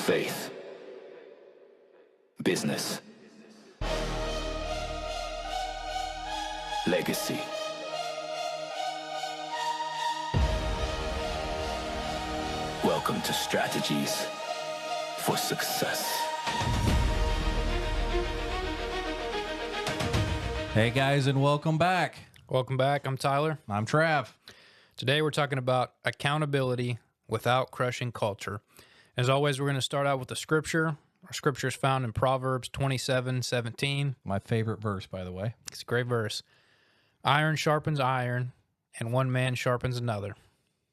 faith, business, legacy. Welcome to Strategies for Success. Hey guys, and welcome back. Welcome back. I'm Tyler. I'm Trav. Today we're talking about accountability without crushing culture. As always, we're going to start out with the scripture. Our scripture is found in Proverbs 27:17. My favorite verse, by the way. It's a great verse. Iron sharpens iron, and one man sharpens another.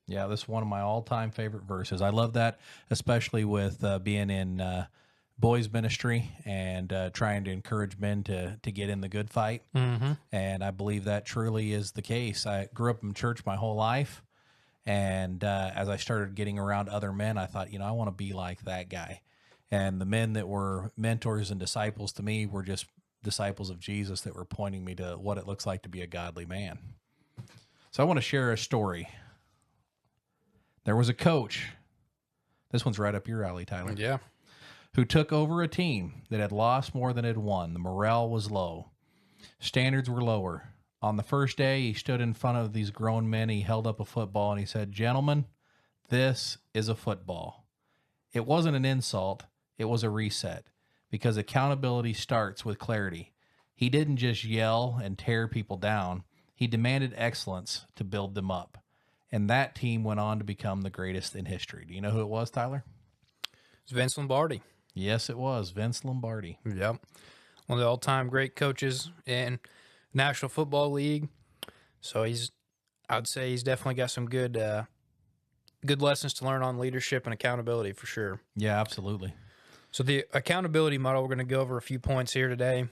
Yeah, this is one of my all-time favorite verses. I love that, especially with being in boys ministry and trying to encourage men to get in the good fight. Mm-hmm. And I believe that truly is the case. I grew up in church my whole life, and as I started getting around other men, I thought, I want to be like that guy. And the men that were mentors and disciples to me were just disciples of Jesus that were pointing me to what it looks like to be a godly man. So I want to share a story. There was a coach, this one's right up your alley, Tyler, Yeah. who took over a team that had lost more than it had won. The morale was low. Standards were lower. On the first day, he stood in front of these grown men. He held up a football and he said, "Gentlemen, this is a football." It wasn't an insult. It was a reset, because accountability starts with clarity. He didn't just yell and tear people down. He demanded excellence to build them up. And that team went on to become the greatest in history. Do you know who it was, Tyler? It's Vince Lombardi. Yes, it was Vince Lombardi. Yep. One of the all-time great coaches in National Football League. So I'd say he's definitely got some good lessons to learn on leadership and accountability for sure. Yeah, absolutely. So the accountability model, we're going to go over a few points here today.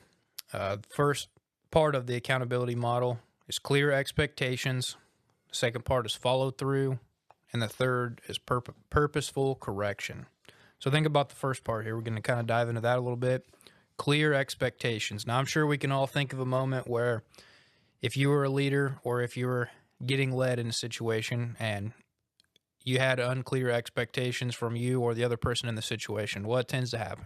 The first part of the accountability model is clear expectations. The second part is follow through. And the third is purposeful correction. So think about the first part here. We're going to kind of dive into that a little bit. Clear expectations. Now, I'm sure we can all think of a moment where if you were a leader or if you were getting led in a situation and you had unclear expectations from you or the other person in the situation, what tends to happen?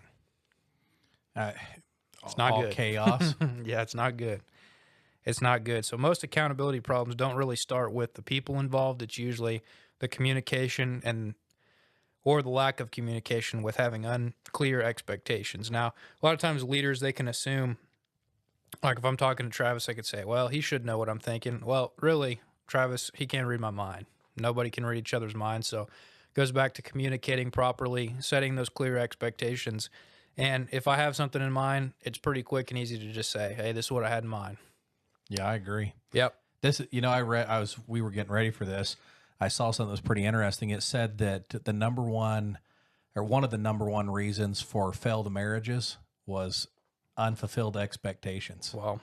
It's not good. Chaos. Yeah, it's not good. It's not good. So most accountability problems don't really start with the people involved. It's usually the communication or the lack of communication with having unclear expectations. Now, a lot of times leaders, they can assume, like if I'm talking to Travis, I could say, well, he should know what I'm thinking. Well, really, Travis, he can't read my mind. Nobody can read each other's minds. So it goes back to communicating properly, setting those clear expectations. And if I have something in mind, it's pretty quick and easy to just say, hey, this is what I had in mind. Yeah, I agree. Yep. We were getting ready for this. I saw something that was pretty interesting. It said that one of the number one reasons for failed marriages was unfulfilled expectations. Wow.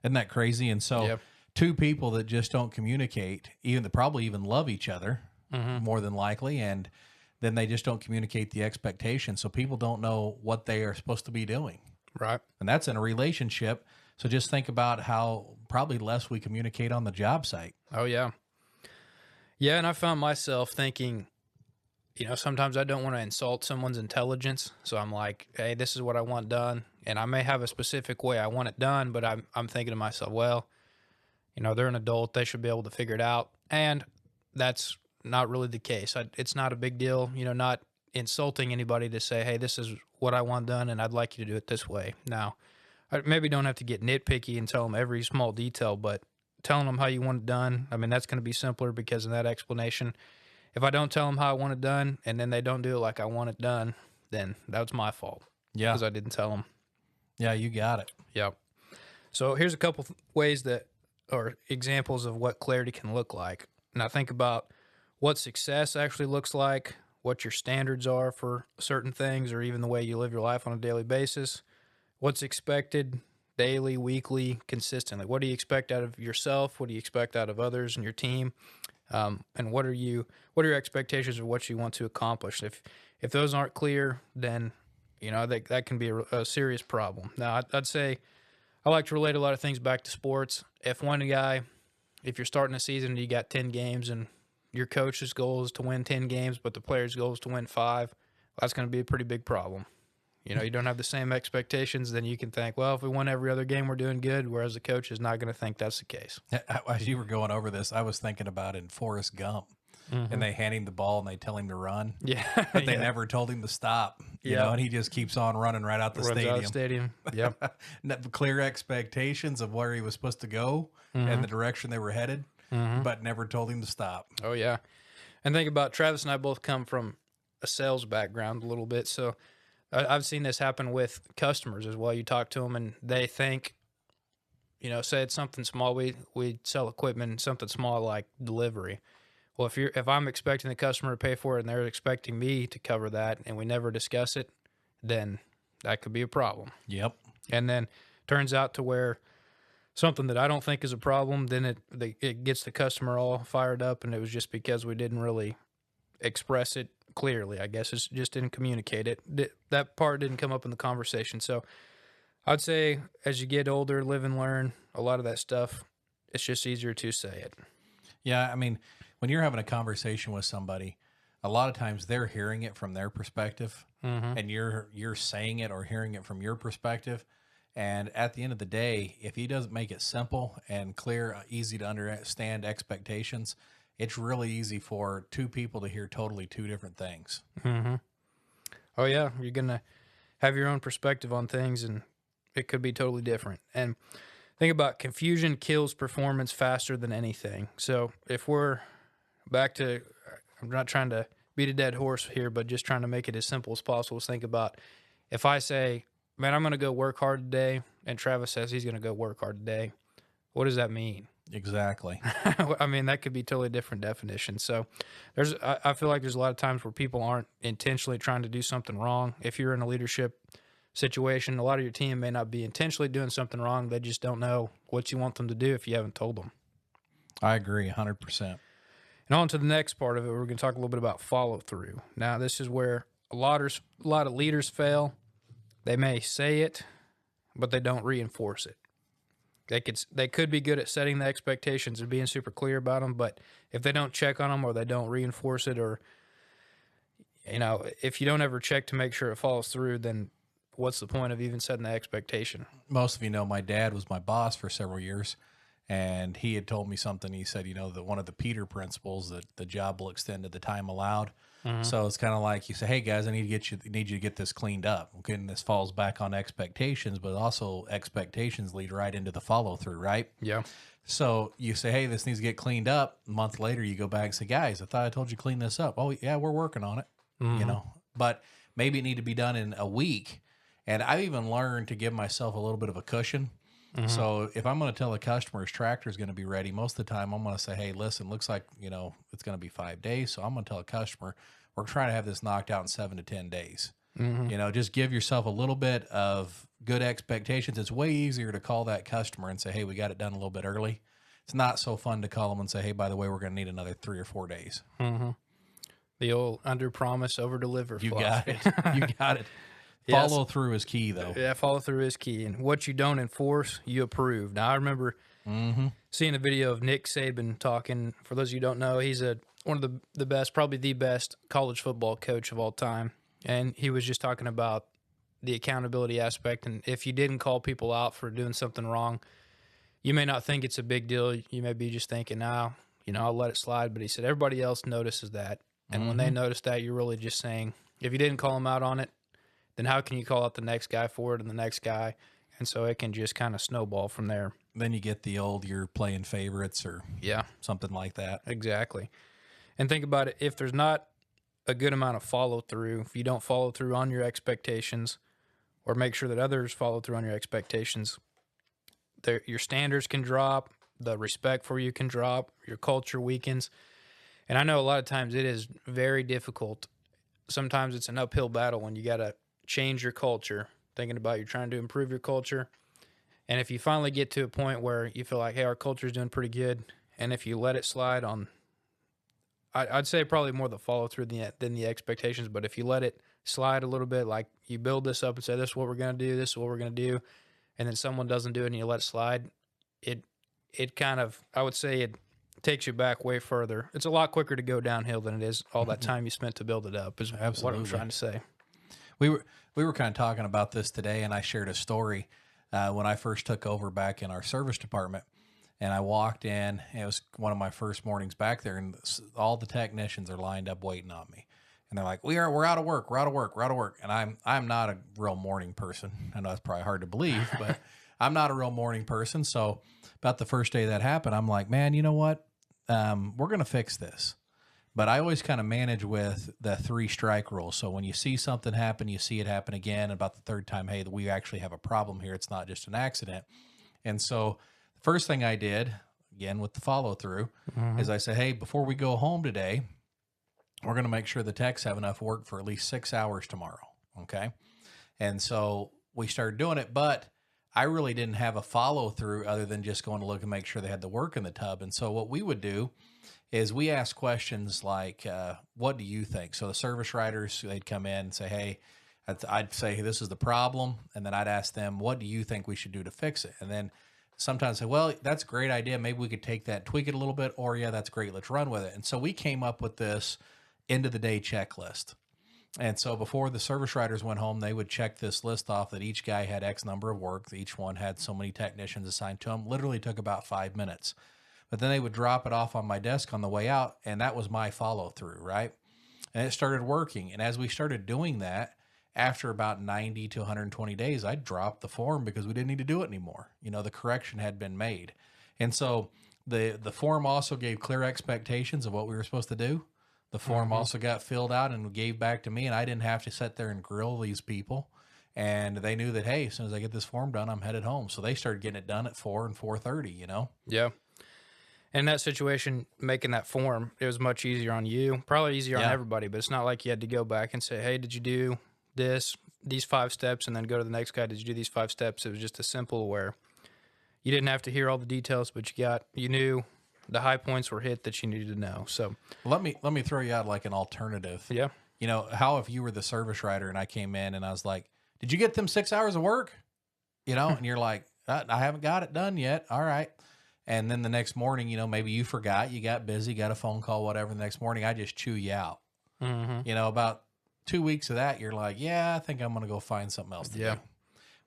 Isn't that crazy? And so Yep. two people that just don't communicate, probably even love each other more than likely, and then they just don't communicate the expectations. So people don't know what they are supposed to be doing. Right. And that's in a relationship. So just think about how probably less we communicate on the job site. Oh, yeah. Yeah, and I found myself thinking, sometimes I don't want to insult someone's intelligence. So I'm like, hey, this is what I want done. And I may have a specific way I want it done, but I'm thinking to myself, well, they're an adult. They should be able to figure it out. And that's not really the case. It's not a big deal, not insulting anybody to say, hey, this is what I want done, and I'd like you to do it this way. Now, I maybe don't have to get nitpicky and tell them every small detail, but telling them how you want it done, that's going to be simpler because of that explanation. If I don't tell them how I want it done and then they don't do it like I want it done, then that's my fault. Yeah. Because I didn't tell them. Yeah, you got it. Yep. So here's a couple ways or examples of what clarity can look like. Now think about what success actually looks like, what your standards are for certain things, or even the way you live your life on a daily basis. What's expected daily, weekly, consistently? What do you expect out of yourself? What do you expect out of others and your team? And what are your expectations of what you want to accomplish? If those aren't clear, then that can be a serious problem. Now, I'd say I like to relate a lot of things back to sports. If you're starting a season and you got 10 games and your coach's goal is to win 10 games, but the player's goal is to win 5, that's going to be a pretty big problem. You know, you don't have the same expectations, then you can think, well, if we win every other game, we're doing good, whereas the coach is not going to think that's the case. As you were going over this, I was thinking about in Forrest Gump, and they hand him the ball and they tell him to run, Yeah. but they never told him to stop, you know, and he just keeps on running right out the Runs stadium. out of the stadium. Yep. Clear expectations of where he was supposed to go and the direction they were headed, but never told him to stop. Oh, yeah. And think about Travis and I both come from a sales background a little bit, so I've seen this happen with customers as well. You talk to them and they think, you know, say it's something small. We sell equipment, something small like delivery. Well, if I'm expecting the customer to pay for it and they're expecting me to cover that and we never discuss it, then that could be a problem. Yep. And then turns out to where something that I don't think is a problem, then it gets the customer all fired up, and it was just because we didn't really express it clearly. I guess it just didn't communicate it. That part didn't come up in the conversation. So I'd say as you get older, live and learn, a lot of that stuff, it's just easier to say it. Yeah, I mean, when you're having a conversation with somebody, a lot of times they're hearing it from their perspective, and you're saying it or hearing it from your perspective. And at the end of the day, if he doesn't make it simple and clear, easy to understand expectations, it's really easy for two people to hear totally two different things. Oh, yeah. You're going to have your own perspective on things, and it could be totally different. And think about confusion kills performance faster than anything. So if we're back to, I'm not trying to beat a dead horse here, but just trying to make it as simple as possible. Think about if I say, man, I'm going to go work hard today, and Travis says he's going to go work hard today. What does that mean? Exactly. I mean, that could be totally different definition. So I feel like there's a lot of times where people aren't intentionally trying to do something wrong. If you're in a leadership situation, a lot of your team may not be intentionally doing something wrong. They just don't know what you want them to do if you haven't told them. I agree 100%. And on to the next part of it, we're going to talk a little bit about follow through. Now, this is where a lot of leaders fail. They may say it, but they don't reinforce it. They could be good at setting the expectations and being super clear about them, but if they don't check on them or they don't reinforce it, or, you know, if you don't ever check to make sure it follows through, then what's the point of even setting the expectation? Most of you know my dad was my boss for several years, and he had told me something. He said, you know, that one of the Peter principles, that the job will extend to the time allowed. So it's kind of like you say, hey guys, I need you to get this cleaned up. Okay, and this falls back on expectations, but also expectations lead right into the follow through, right? Yeah. So you say, hey, this needs to get cleaned up. A month later, you go back and say, guys, I thought I told you to clean this up. Oh yeah, we're working on it. You know, but maybe it need to be done in a week. And I've even learned to give myself a little bit of a cushion. So if I'm going to tell a customer his tractor is going to be ready, most of the time I'm going to say, hey, listen, looks like, you know, it's going to be 5 days. So I'm going to tell a customer, we're trying to have this knocked out in 7 to 10 days. You know, just give yourself a little bit of good expectations. It's way easier to call that customer and say, hey, we got it done a little bit early. It's not so fun to call them and say, hey, by the way, we're going to need another 3 or 4 days. The old under promise, over deliver. You got it. You got it. Yes. Follow through is key, though. Yeah, follow through is key. And what you don't enforce, you approve. Now, I remember seeing a video of Nick Saban talking. For those of you who don't know, he's one of the best, probably the best college football coach of all time. And he was just talking about the accountability aspect. And if you didn't call people out for doing something wrong, you may not think it's a big deal. You may be just thinking, I'll let it slide. But he said everybody else notices that. And when they notice that, you're really just saying, if you didn't call them out on it, then how can you call out the next guy for it and the next guy? And so it can just kind of snowball from there. Then you get the old, you're playing favorites or something like that. Exactly. And think about it. If there's not a good amount of follow through, if you don't follow through on your expectations or make sure that others follow through on your expectations, your standards can drop, the respect for you can drop, your culture weakens. And I know a lot of times it is very difficult. Sometimes it's an uphill battle when you got to change your culture, thinking about you're trying to improve your culture. And if you finally get to a point where you feel like, hey, our culture is doing pretty good, and if you let it slide on, I'd say probably more the follow through than the expectations, but if you let it slide a little bit, like you build this up and say, this is what we're going to do, this is what we're going to do, and then someone doesn't do it and you let it slide, it kind of, I would say it takes you back way further. It's a lot quicker to go downhill than it is all that time you spent to build it up. Is what I'm Absolutely. trying to say. We were kind of talking about this today, and I shared a story when I first took over back in our service department. And I walked in, and it was one of my first mornings back there, and all the technicians are lined up waiting on me. And they're like, we're out of work, we're out of work, we're out of work. And I'm not a real morning person. I know that's probably hard to believe, but I'm not a real morning person. So about the first day that happened, I'm like, man, you know what? We're going to fix this. But I always kind of manage with the 3 strike rule. So when you see something happen, you see it happen again. About the third time, hey, we actually have a problem here. It's not just an accident. And so the first thing I did, again with the follow through, is I said, hey, before we go home today, we're going to make sure the techs have enough work for at least 6 hours tomorrow. Okay. And so we started doing it, but I really didn't have a follow through other than just going to look and make sure they had the work in the tub. And so what we would do is we ask questions like, what do you think? So the service writers, they'd come in and say, hey, I'd say, this is the problem. And then I'd ask them, what do you think we should do to fix it? And then sometimes say, well, that's a great idea. Maybe we could take that, tweak it a little bit, or yeah, that's great. Let's run with it. And so we came up with this end of the day checklist. And so before the service writers went home, they would check this list off that each guy had X number of work. Each one had so many technicians assigned to them. Literally took about 5 minutes. But then they would drop it off on my desk on the way out, and that was my follow through, right? And it started working. And as we started doing that, after about 90 to 120 days, I dropped the form because we didn't need to do it anymore. You know, the correction had been made. And so the form also gave clear expectations of what we were supposed to do. The form also got filled out and gave back to me, and I didn't have to sit there and grill these people. And they knew that, hey, as soon as I get this form done, I'm headed home. So they started getting it done at 4 and 4:30, you know? Yeah. In that situation, making that form, it was much easier on you, probably easier on everybody, but it's not like you had to go back and say, hey, did you do these 5 steps, and then go to the next guy, did you do these 5 steps? It was just a simple where you didn't have to hear all the details, but you knew the high points were hit that you needed to know. So let me throw you out like an alternative. Yeah. You know, how if you were the service writer and I came in and I was like, did you get them 6 hours of work? You know, and you're like, I haven't got it done yet. All right. And then the next morning, you know, maybe you forgot, you got busy, got a phone call, whatever. The next morning, I just chew you out. You know, about 2 weeks of that, you're like, yeah, I think I'm going to go find something else to do.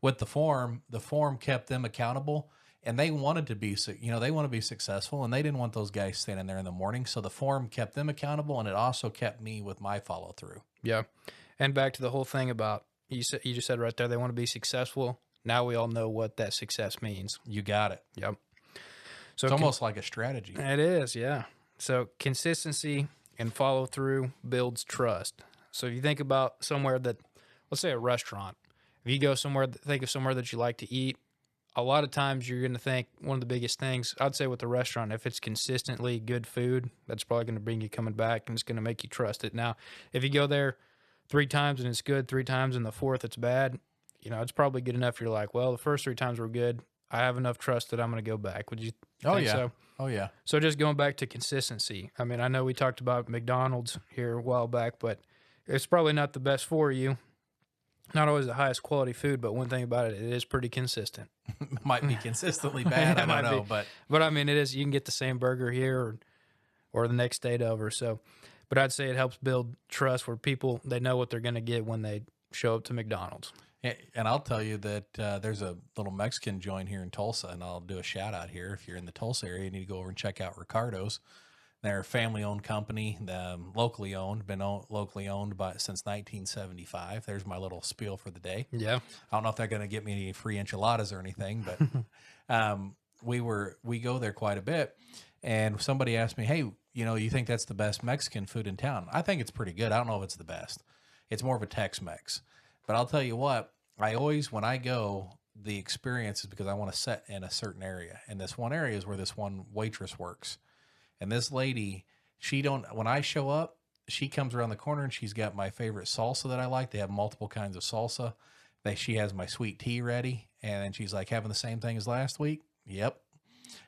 With the form kept them accountable, and they wanted to be, you know, they want to be successful, and they didn't want those guys standing there in the morning. So the form kept them accountable, and it also kept me with my follow through. Yeah. And back to the whole thing about, you just said right there, they want to be successful. Now we all know what that success means. You got it. Yep. So it's almost like a strategy. It is, yeah. So consistency and follow through builds trust. So if you think about somewhere that, let's say a restaurant, if you go somewhere, think of somewhere that you like to eat, a lot of times you're going to think one of the biggest things, I'd say with the restaurant, if it's consistently good food, that's probably going to bring you coming back, and it's going to make you trust it. Now, if you go there 3 times and it's good, 3 times and the 4th it's bad, you know, it's probably good enough. You're like, well, the first 3 times were good. I have enough trust that I'm going to go back. Would you think so? Oh, yeah. So just going back to consistency. I mean, I know we talked about McDonald's here a while back, but it's probably not the best for you. Not always the highest quality food, but one thing about it, it is pretty consistent. Might be consistently bad. I don't know, but I mean, it is. You can get the same burger here or the next state over. So, but I'd say it helps build trust where people, they know what they're going to get when they show up to McDonald's. And I'll tell you that there's a little Mexican joint here in Tulsa, and I'll do a shout out here. If you're in the Tulsa area, you need to go over and check out Ricardo's. They're a family-owned company, locally owned, locally owned since 1975. There's my little spiel for the day. Yeah. I don't know if they're going to get me any free enchiladas or anything, but we go there quite a bit. And somebody asked me, hey, you know, you think that's the best Mexican food in town? I think it's pretty good. I don't know if it's the best. It's more of a Tex-Mex. But I'll tell you what, I always, when I go, the experience is because I want to sit in a certain area. And this one area is where this one waitress works. And this lady, when I show up, she comes around the corner and she's got my favorite salsa that I like. They have multiple kinds of salsa. She has my sweet tea ready. And then she's like, having the same thing as last week? Yep.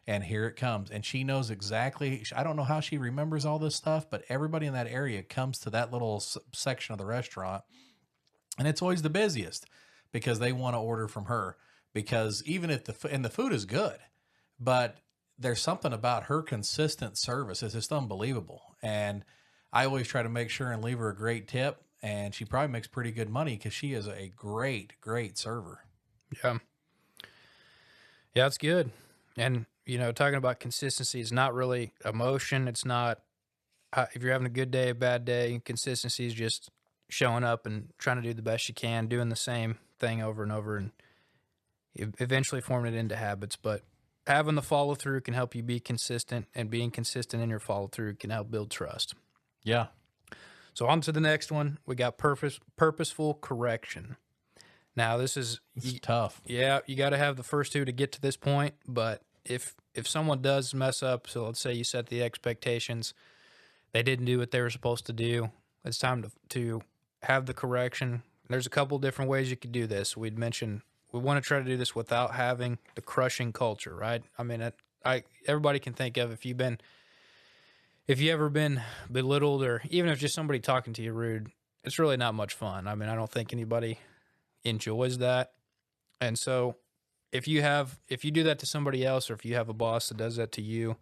And here it comes. And she knows exactly, I don't know how she remembers all this stuff, but everybody in that area comes to that little section of the restaurant. And it's always the busiest because they want to order from her, because even if the food is good, but there's something about her consistent service. It's just unbelievable. And I always try to make sure and leave her a great tip. And she probably makes pretty good money because she is a great, great server. Yeah. Yeah, it's good. And, talking about consistency is not really emotion. It's not, if you're having a good day, a bad day, consistency is just showing up and trying to do the best you can, doing the same thing over and over, and eventually forming it into habits. But having the follow through can help you be consistent, and being consistent in your follow through can help build trust. Yeah. So on to the next one. We got purposeful correction. Now this is tough. Yeah, you got to have the first two to get to this point. But if someone does mess up, so let's say you set the expectations, they didn't do what they were supposed to do, it's time to have the correction. There's a couple different ways you could do this. We'd mentioned we want to try to do this without having the crushing culture, right? I mean, everybody can think of if you ever been belittled, or even if just somebody talking to you rude, it's really not much fun. I mean, I don't think anybody enjoys that. And so if you do that to somebody else, or if you have a boss that does that to you,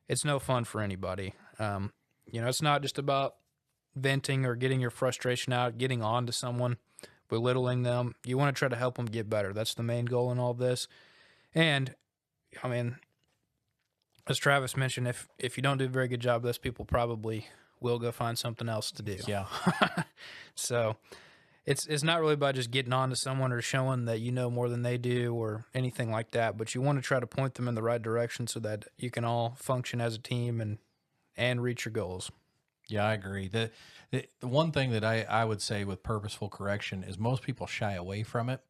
it's no fun for anybody. It's not just about venting or getting your frustration out, getting on to someone, belittling them. You want to try to help them get better. That's the main goal in all this. And I mean, as Travis mentioned, if you don't do a very good job of this, people probably will go find something else to do. Yeah. So it's not really about just getting on to someone or showing that you know more than they do or anything like that, but you want to try to point them in the right direction so that you can all function as a team and reach your goals. Yeah, I agree. The one thing that I would say with purposeful correction is most people shy away from it,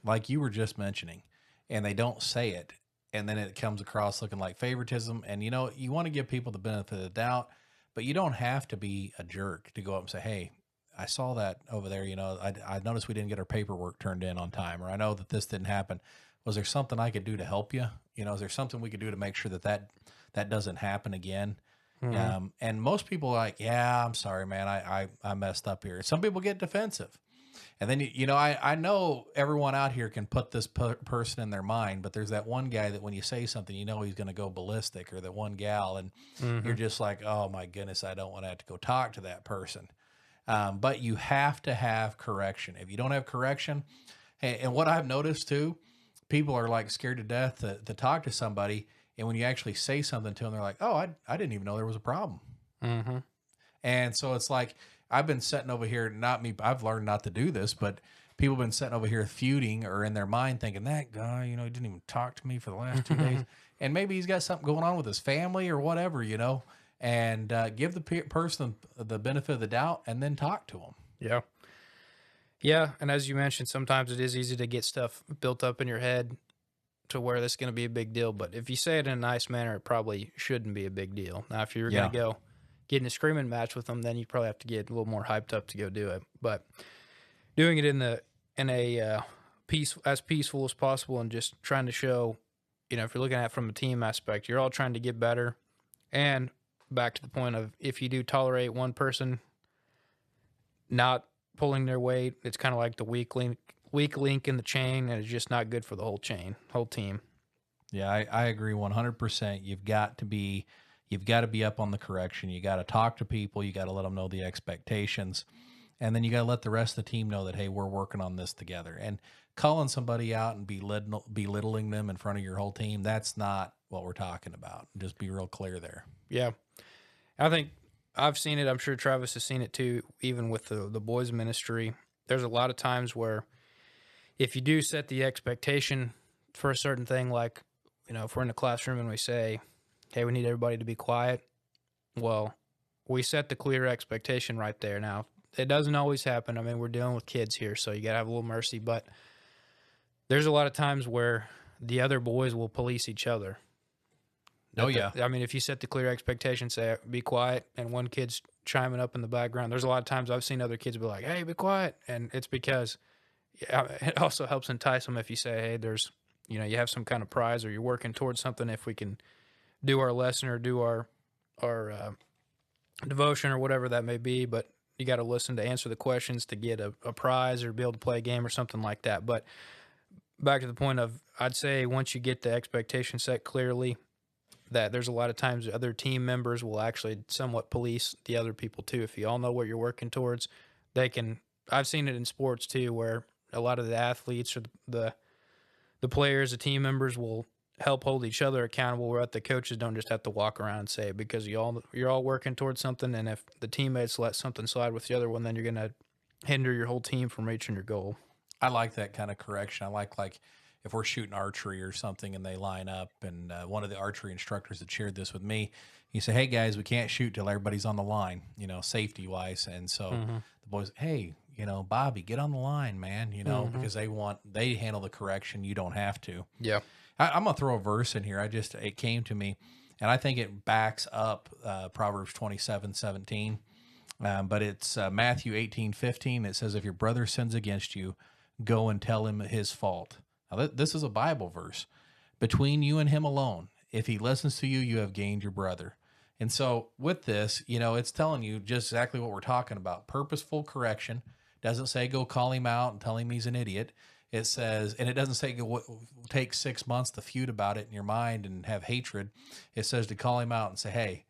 like you were just mentioning, and they don't say it. And then it comes across looking like favoritism. And, you want to give people the benefit of the doubt, but you don't have to be a jerk to go up and say, hey, I saw that over there. I noticed we didn't get our paperwork turned in on time, or I know that this didn't happen. Was there something I could do to help you? Is there something we could do to make sure that doesn't happen again? And most people are like, yeah, I'm sorry, man. I messed up here. Some people get defensive. And then, I know everyone out here can put this person in their mind, but there's that one guy that when you say something, he's going to go ballistic, or that one gal, and you're just like, oh my goodness, I don't want to have to go talk to that person. But you have to have correction. If you don't have correction, and what I've noticed too, people are like scared to death to talk to somebody. And when you actually say something to them, they're like, oh, I didn't even know there was a problem. And so it's like, I've been sitting over here, not me, I've learned not to do this, but people have been sitting over here feuding, or in their mind thinking, that guy, he didn't even talk to me for the last 2 days. And maybe he's got something going on with his family or whatever, and give the person the benefit of the doubt and then talk to them. Yeah. Yeah. And as you mentioned, sometimes it is easy to get stuff built up in your head to where that's going to be a big deal. But if you say it in a nice manner, it probably shouldn't be a big deal. Now, if you're going to go get in a screaming match with them, then you probably have to get a little more hyped up to go do it. But doing it in a as peaceful as possible, and just trying to show, if you're looking at it from a team aspect, you're all trying to get better. And back to the point of, if you do tolerate one person not pulling their weight, it's kind of like the weak link in the chain, and it's just not good for the whole team. Yeah, I agree 100%. You've got to be up on the correction. You got to talk to people. You got to let them know the expectations. And then you got to let the rest of the team know that, hey, we're working on this together. And calling somebody out and belittling them in front of your whole team, that's not what we're talking about. Just be real clear there. Yeah. I think I've seen it. I'm sure Travis has seen it too, even with the boys ministry. There's a lot of times where if you do set the expectation for a certain thing, like, if we're in the classroom and we say, hey, we need everybody to be quiet. Well, we set the clear expectation right there. Now, it doesn't always happen. I mean, we're dealing with kids here, so you got to have a little mercy. But there's a lot of times where the other boys will police each other. I mean, if you set the clear expectation, say, be quiet, and one kid's chiming up in the background, there's a lot of times I've seen other kids be like, hey, be quiet. And it's because it also helps entice them if you say, hey, there's, you have some kind of prize, or you're working towards something. If we can do our lesson or do our devotion or whatever that may be, but you got to listen to answer the questions to get a prize or be able to play a game or something like that. But back to the point of, I'd say once you get the expectation set clearly, that there's a lot of times other team members will actually somewhat police the other people too. If you all know what you're working towards, they can. I've seen it in sports too, where a lot of the athletes or the players, the team members will help hold each other accountable, where the coaches don't just have to walk around and say it, because you're all working towards something, and if the teammates let something slide with the other one, then you're gonna hinder your whole team from reaching your goal. I like that kind of correction. I like if we're shooting archery or something and they line up, and one of the archery instructors that shared this with me, he said, "Hey guys, we can't shoot till everybody's on the line, safety wise." And so the boys, "Hey, Bobby, get on the line, man," because they handle the correction. You don't have to. Yeah. I'm gonna throw a verse in here. It came to me, and I think it backs up Proverbs 27:17. But it's Matthew 18:15. It says, "If your brother sins against you, go and tell him his fault." Now, this is a Bible verse. "Between you and him alone, if he listens to you, you have gained your brother." And so with this, it's telling you just exactly what we're talking about. Purposeful correction. Doesn't say go call him out and tell him he's an idiot. It says, and it doesn't say go take 6 months to feud about it in your mind and have hatred. It says to call him out and say, "Hey,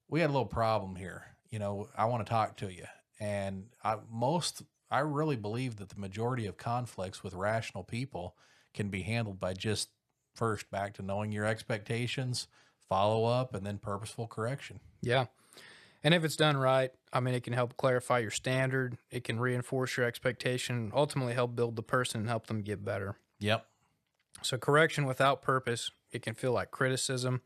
we had a little problem here. I want to talk to you." And I really believe that the majority of conflicts with rational people can be handled by just first back to knowing your expectations, follow up, and then purposeful correction. Yeah. And if it's done right, it can help clarify your standard. It can reinforce your expectation, ultimately help build the person and help them get better. Yep. So correction without purpose, it can feel like criticism.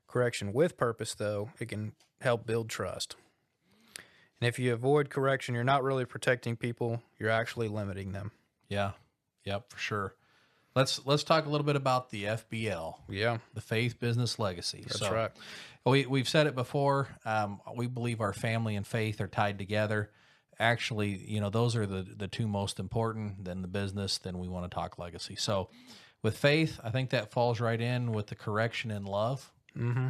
Correction with purpose, though, it can help build trust. And if you avoid correction, you're not really protecting people. You're actually limiting them. Yeah. Yep, for sure. Let's talk a little bit about the FBL. Yeah. The Faith Business Legacy. That's right. We've said it before. We believe our family and faith are tied together. Actually, those are the two most important. Then the business, then we want to talk legacy. So with faith, I think that falls right in with the correction and love. Mm-hmm.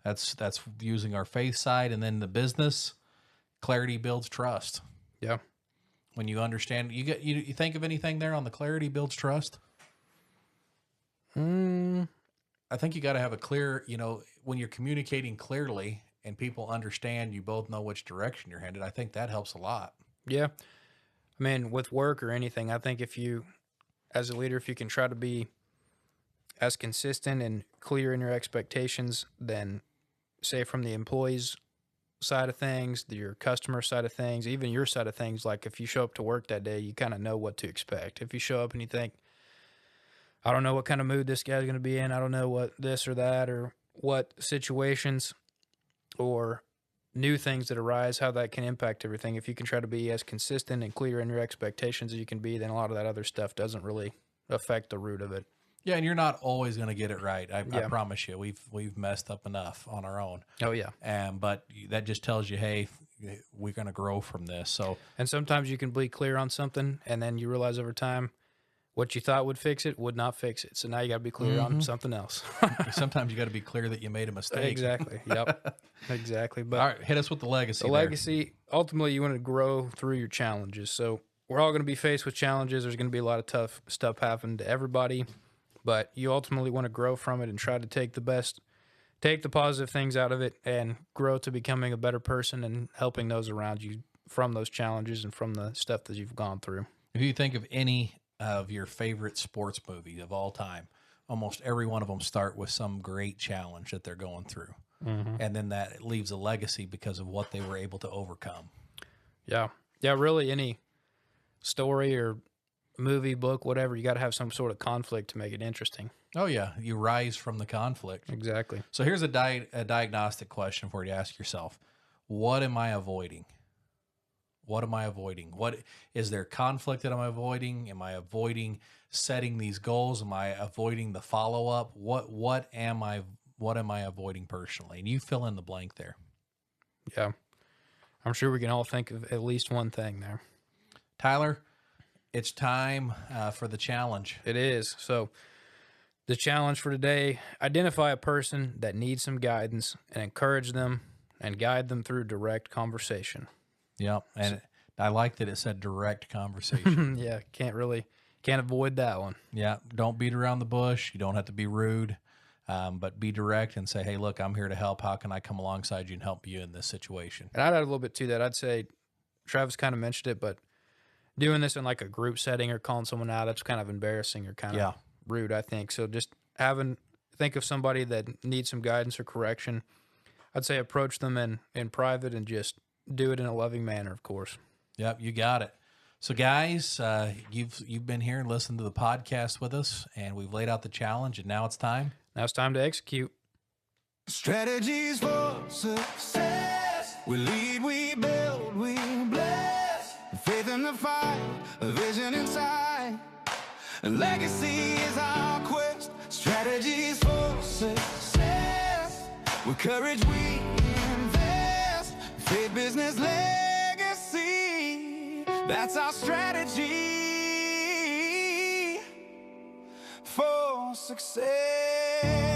That's using our faith side. And then the business, clarity builds trust. Yeah. When you understand, you think of anything there on the clarity builds trust? I think you got to have a clear, when you're communicating clearly and people understand, you both know which direction you're headed. I think that helps a lot. Yeah. With work or anything, I think if you, as a leader, if you can try to be as consistent and clear in your expectations, then say from the employees side of things, your customer side of things, even your side of things, like if you show up to work that day, you kind of know what to expect. If you show up and you think, I don't know what kind of mood this guy's going to be in, I don't know what this or that, or what situations or new things that arise, how that can impact everything. If you can try to be as consistent and clear in your expectations as you can be, then a lot of that other stuff doesn't really affect the root of it. Yeah, and you're not always going to get it right. I promise you. We've messed up enough on our own. Oh yeah. But that just tells you, hey, we're going to grow from this. So, and sometimes you can be clear on something, and then you realize over time, what you thought would fix it would not fix it. So now you got to be clear on something else. Sometimes you got to be clear that you made a mistake. Exactly. Yep. Exactly. But all right, hit us with the legacy. The legacy, ultimately, you want to grow through your challenges. So we're all going to be faced with challenges. There's going to be a lot of tough stuff happening to everybody, but you ultimately want to grow from it and try to take the positive things out of it and grow to becoming a better person and helping those around you from those challenges and from the stuff that you've gone through. If you think of any of your favorite sports movies of all time, almost every one of them start with some great challenge that they're going through. Mm-hmm. And then that leaves a legacy because of what they were able to overcome. Yeah. Yeah, really any story or movie, book, whatever, you got to have some sort of conflict to make it interesting. Oh, yeah. You rise from the conflict. Exactly. So here's a diagnostic question for you to ask yourself. What am I avoiding? What am I avoiding? What is there conflict that I'm avoiding? Am I avoiding setting these goals? Am I avoiding the follow-up? What am I avoiding personally? And you fill in the blank there. Yeah. I'm sure we can all think of at least one thing there. Tyler, it's time for the challenge. It is. So the challenge for today, identify a person that needs some guidance and encourage them and guide them through direct conversation. Yep, and I like that it said direct conversation. Yeah, can't avoid that one. Yeah, don't beat around the bush. You don't have to be rude. But be direct and say, hey, look, I'm here to help. How can I come alongside you and help you in this situation? And I'd add a little bit to that. I'd say Travis kind of mentioned it, but doing this in like a group setting or calling someone out, that's kind of embarrassing or kind of rude, I think. So just think of somebody that needs some guidance or correction. I'd say approach them in private and just do it in a loving manner, of course. Yep, you got it. So, guys, you've been here and listened to the podcast with us, and we've laid out the challenge, and now it's time. Now it's time to execute. Strategies for success. We lead, we build, we bless. Faith in the fight, a vision inside. And legacy is our quest. Strategies for success. With courage we invest. Faith, business, legacy. That's our strategy for success.